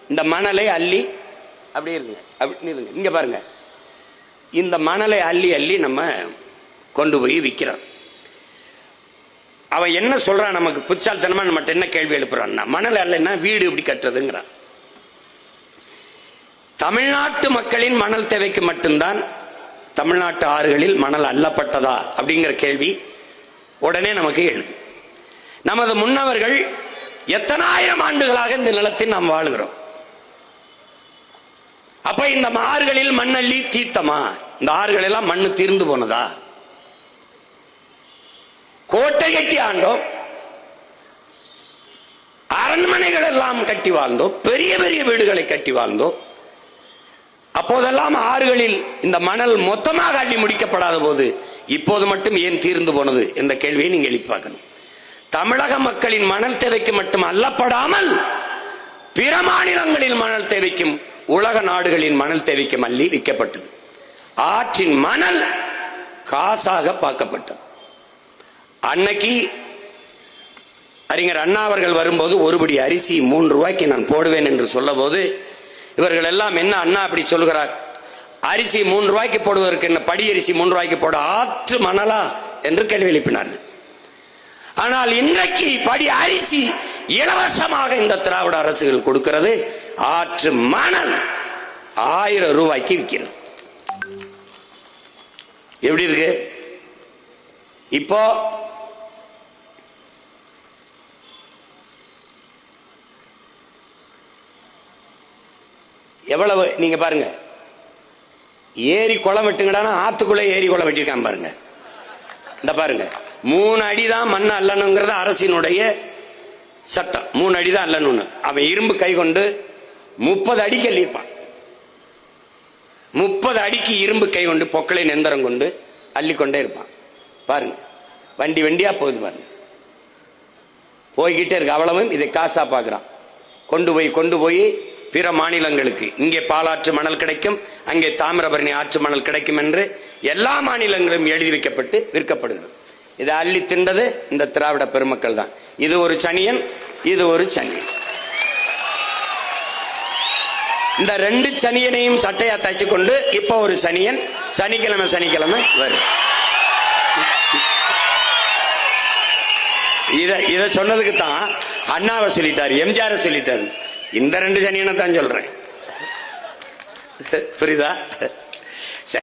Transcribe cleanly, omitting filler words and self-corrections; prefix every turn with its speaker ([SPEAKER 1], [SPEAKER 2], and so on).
[SPEAKER 1] இந்த மணலை அள்ளி அப்படி இருங்க, அப்படி இருங்க, இங்க பாருங்க. இந்த மணலை அள்ளி அள்ளி நம்ம கொண்டு போய் விற்கிறோம். அவன் என்ன சொல்றான், நமக்கு புத்தால்தனமா நம்ம என்ன கேள்வி எழுப்புறான், மணல் அல்லைன்னா வீடு எப்படி கட்டுறதுங்கிறான். தமிழ்நாட்டு மக்களின் மணல் தேவைக்கு மட்டும்தான் தமிழ்நாட்டு ஆறுகளில் மணல் அள்ளப்பட்டதா அப்படிங்கிற கேள்வி உடனே நமக்கு எழுது. நமது முன்னவர்கள் எத்தனாயிரம் ஆண்டுகளாக இந்த நிலத்தில் நாம் வாழ்கிறோம். அப்ப இந்த ஆறுகளில் மண்ணள்ளி தீர்த்தமா? இந்த ஆறுகள் எல்லாம் மண்ணு தீர்ந்து போனதா? கோட்டை கட்டி ஆண்டோம், அரண்மனைகள் எல்லாம் கட்டி வாழ்ந்தோம், பெரிய பெரிய வீடுகளை கட்டி வாழ்ந்தோம். அப்போதெல்லாம் ஆறுகளில் இந்த மணல் மொத்தமாக அள்ளி முடிக்கப்படாத போது இப்போது மட்டும் ஏன் தீர்ந்து போனது என்ற கேள்வியை நீங்க எழுப்பி பார்க்கணும். தமிழக மக்களின் மணல் தேவைக்கு மட்டும் அள்ளப்படாமல் பிற மாநிலங்களில் மணல் தேவைக்கும் உலக நாடுகளின் மணல் தேவைக்கும் அள்ளி விற்கப்பட்டது. ஆற்றின் மணல் காசாக பார்க்கப்பட்டது. அன்னைக்கு அறிஞர் அண்ணா அவர்கள் வரும்போது ஒருபடி அரிசி 3 ரூபாய்க்கு நான் போடுவேன் என்று சொல்ல போது இவர்கள் எல்லாம் என்ன அண்ணா அப்படி சொல்கிறார், அரிசி 3 ரூபாய்க்கு போடுவதற்கு என்ன படி அரிசி 3 ரூபாய்க்கு போட ஆற்று மணலா என்று கேள்வி எழுப்பினார்கள். ஆனால் இன்றைக்கு படி அரிசி இலவசமாக இந்த திராவிட அரசுகள் கொடுக்கிறது, ஆற்று மணல் 1000 ரூபாய்க்கு விற்கிறது. எப்படி இருக்கு? இப்போ எவ்வளவு நீங்க பாருங்க, ஏரி குளம் வெட்டுங்கடா, ஆத்துக்குள்ள ஏரி குளம் வெட்டிருக்கான் பாருங்க. இந்த பாருங்க, 3 அடிதான் மண் அல்லணுங்கிறது அரசினுடைய சட்டம். 3 அடிதான் அல்லணும்னு அவன் இரும்பு கை கொண்டு 30 அடிக்கு அள்ளியிருப்பான். 30 அடிக்கு இரும்பு கை கொண்டு பொக்களை நெந்தரம் கொண்டு அள்ளிக்கொண்டே இருப்பான். பாருங்க, வண்டி வண்டியா போகுது பாருங்க, போய்கிட்டே இருக்கு. அவ்வளவும் இதை காசா பாக்குறான். கொண்டு போய் பிற மாநிலங்களுக்கு, இங்கே பாலாற்று மணல் கிடைக்கும், அங்கே தாமிரபரணி ஆற்று மணல் கிடைக்கும் என்று எல்லா மாநிலங்களும் எழுதி வைக்கப்பட்டு விற்கப்படுகிறது. இதை அள்ளி தின்றது இந்த திராவிட பெருமக்கள் தான். இது ஒரு சனியன், இது ஒரு சனியன். இந்த 2 சனியனையும் சட்டையா தச்சு கொண்டு இப்ப ஒரு சனியன் சனிக்கிழமை வரும். இத சொன்னதுக்கு தான் அண்ணாவை சொல்லிட்டாரு, எம்ஜிஆர் சொல்லிட்டாரு. இந்த 2 சனியனை தான் சொல்றேன். புரியுதா?